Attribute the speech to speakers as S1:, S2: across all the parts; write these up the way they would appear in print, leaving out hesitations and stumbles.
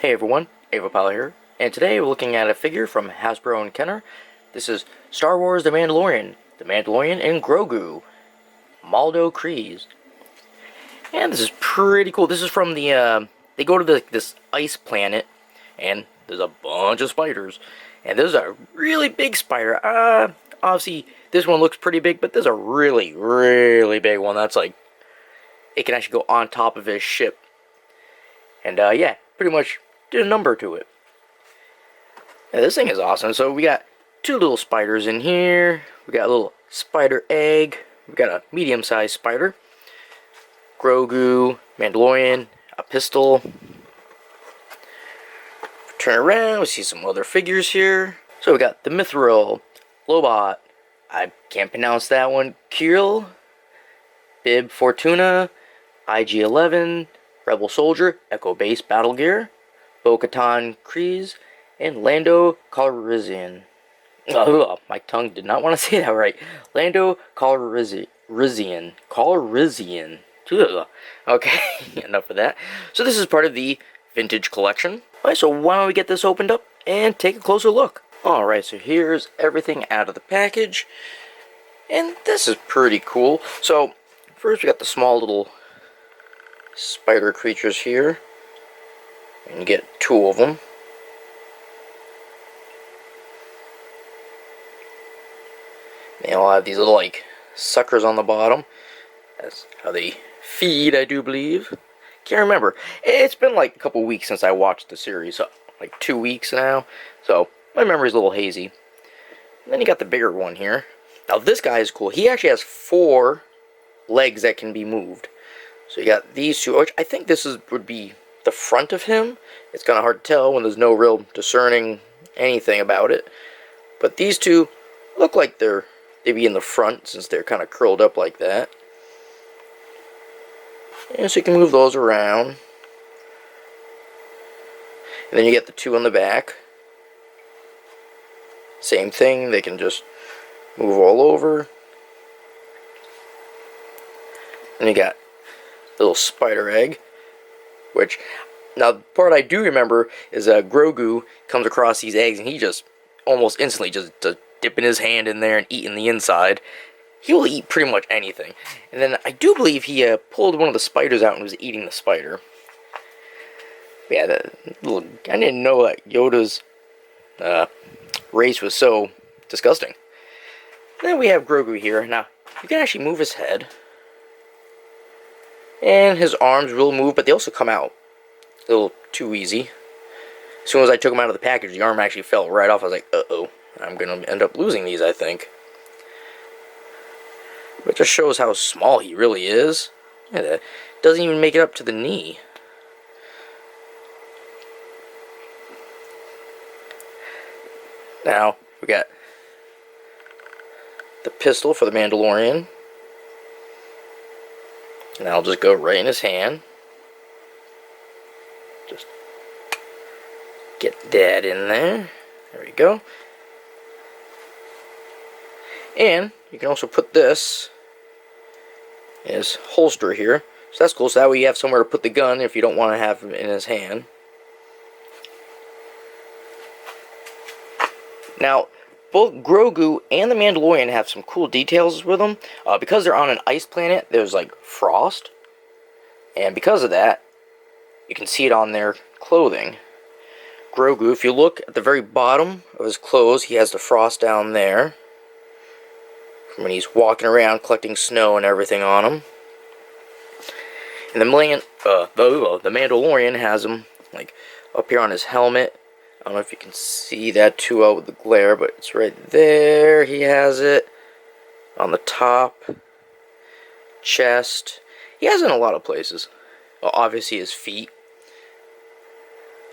S1: Hey everyone, Avapal here, and today we're looking at a figure from Hasbro and Kenner. This is Star Wars The Mandalorian and Grogu, Maldo Kreis. And this is pretty cool. This is from they go to this ice planet, and there's a bunch of spiders. And there's a really big spider. Obviously, this one looks pretty big, but there's a really, really big one that's like, it can actually go on top of his ship. And yeah, pretty much did a number to it. Yeah, this thing is awesome. So we got two little spiders in here. We got a little spider egg. We got a medium-sized spider. Grogu, Mandalorian, a pistol. Turn around, we see some other figures here. So we got the Mithril, Lobot, I can't pronounce that one, Kirill, Bib Fortuna, IG-11, Rebel Soldier, Echo Base Battle Gear, Bo-Katan Kryze, and Lando Calrissian. Oh, my tongue did not want to say that right. Lando Calrissian. Okay, enough of that. So this is part of the vintage collection. Alright, so why don't we get this opened up and take a closer look. Alright, so here's everything out of the package. And this is pretty cool. So, first we got the small little spider creatures here. And you get two of them. They all have these little, like, suckers on the bottom. That's how they feed, I do believe. Can't remember. It's been like a couple weeks since I watched the series. So, like 2 weeks now. So, my memory's a little hazy. And then you got the bigger one here. Now, this guy is cool. He actually has 4 legs that can be moved. So, you got these two, which I think would be the front of him. It's kind of hard to tell when there's no real discerning anything about it. But these two look like they'd be in the front since they're kind of curled up like that. And so you can move those around. And then you get the two on the back. Same thing, they can just move all over. And you got the little spider egg, which, now the part I do remember is Grogu comes across these eggs and he just almost instantly just dipping his hand in there and eating the inside. He will eat pretty much anything. And then I do believe he pulled one of the spiders out and was eating the spider. But yeah, I didn't know that Yoda's race was so disgusting. And then we have Grogu here. Now, you can actually move his head. And his arms will move, but they also come out a little too easy. As soon as I took him out of the package, the arm actually fell right off. I was like, uh-oh, I'm going to end up losing these, I think. But it just shows how small he really is. Yeah, that doesn't even make it up to the knee. Now, we got the pistol for the Mandalorian. And that'll just go right in his hand. Just get that in there. There we go. And you can also put this in his holster here. So that's cool. So that way you have somewhere to put the gun if you don't want to have him in his hand. Now, both Grogu and the Mandalorian have some cool details with them. Because they're on an ice planet, there's like frost. And because of that, you can see it on their clothing. Grogu, if you look at the very bottom of his clothes, he has the frost down there. From when he's walking around collecting snow and everything on him. And the Mandalorian has him like up here on his helmet. I don't know if you can see that too well with the glare, but it's right there. He has it on the top, chest. He has it in a lot of places. Well, obviously his feet.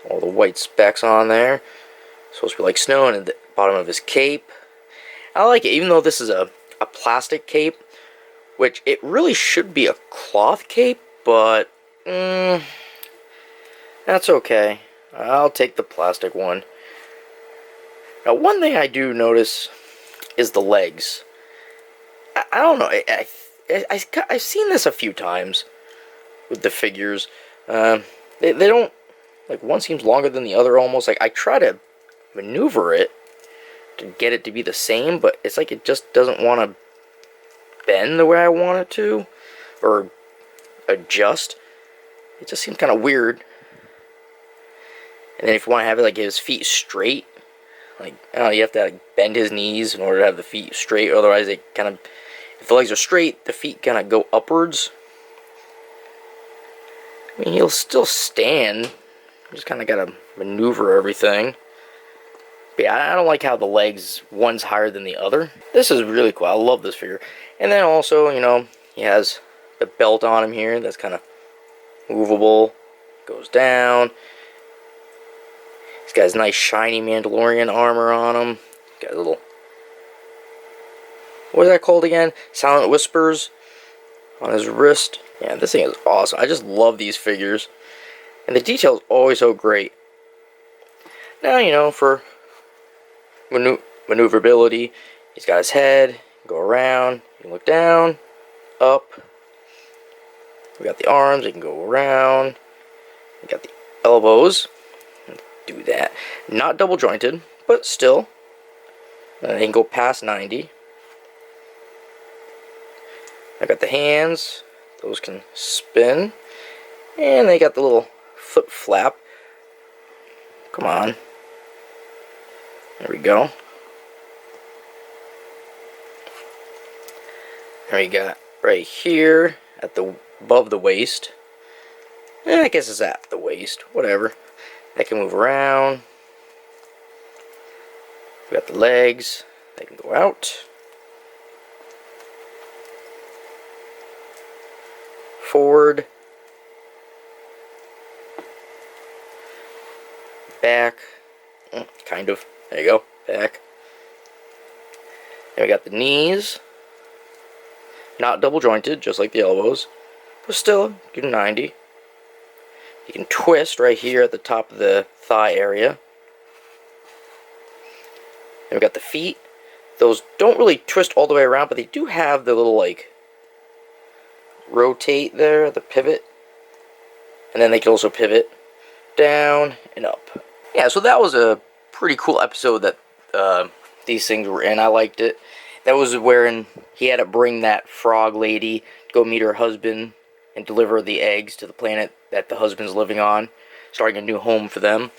S1: All the white specks on there. Supposed to be like snow, and at the bottom of his cape. I like it, even though this is a plastic cape, which it really should be a cloth cape, but that's okay. I'll take the plastic one. Now, one thing I do notice is the legs. I don't know. I've seen this a few times with the figures. They don't Like, one seems longer than the other almost. Like, I try to maneuver it to get it to be the same, but it's like it just doesn't want to bend the way I want it to, or adjust. It just seems kind of weird. And then if you want to have it like his feet straight, like, I don't know, you have to like bend his knees in order to have the feet straight. Otherwise, they kind of, if the legs are straight, the feet kind of go upwards. I mean, he'll still stand. You just kind of got to maneuver everything. But yeah, I don't like how the legs, one's higher than the other. This is really cool. I love this figure. And then also, you know, he has the belt on him here. That's kind of movable. Goes down. He's got his nice shiny Mandalorian armor on him. Got a little, what is that called again? Silent Whispers on his wrist. Yeah, this thing is awesome. I just love these figures. And the detail is always so great. Now, you know, for maneuverability, he's got his head, go around, you can look down, up. We got the arms, you can go around. We got the elbows. Do that. Not double jointed, but still. They can go past 90. I got the hands. Those can spin. And they got the little flip flap. Come on. There we go. There we got right here at the above the waist. I guess it's at the waist. Whatever. They can move around. We got the legs. They can go out. Forward. Back. Kind of. There you go. Back. Then we got the knees. Not double jointed, just like the elbows. But still, do 90. You can twist right here at the top of the thigh area. Then we got the feet. Those don't really twist all the way around, but they do have the little, like, rotate there, the pivot. And then they can also pivot down and up. Yeah, so that was a pretty cool episode that these things were in. I liked it. That was wherein he had to bring that frog lady to go meet her husband and deliver the eggs to the planet that the husband's living on, starting a new home for them.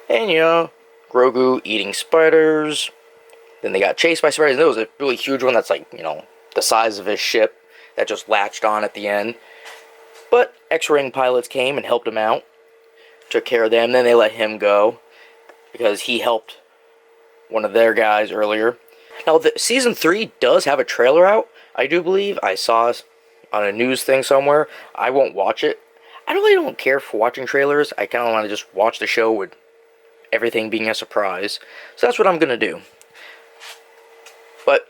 S1: And, you know, Grogu eating spiders. Then they got chased by spiders. And there was a really huge one that's like, you know, the size of his ship that just latched on at the end. But X-Wing pilots came and helped him out. Took care of them. Then they let him go because he helped one of their guys earlier. Now, Season 3 does have a trailer out, I do believe. I saw it on a news thing somewhere. I won't watch it. I really don't care for watching trailers. I kind of want to just watch the show with everything being a surprise. So that's what I'm going to do. But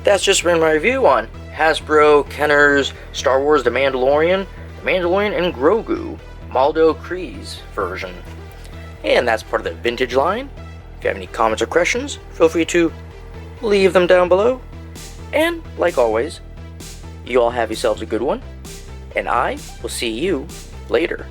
S1: that's just been my review on Hasbro Kenner's Star Wars The Mandalorian and Grogu, Maldo Kreis version. And that's part of the vintage line. If you have any comments or questions, feel free to leave them down below. And, like always, you all have yourselves a good one, and I will see you later.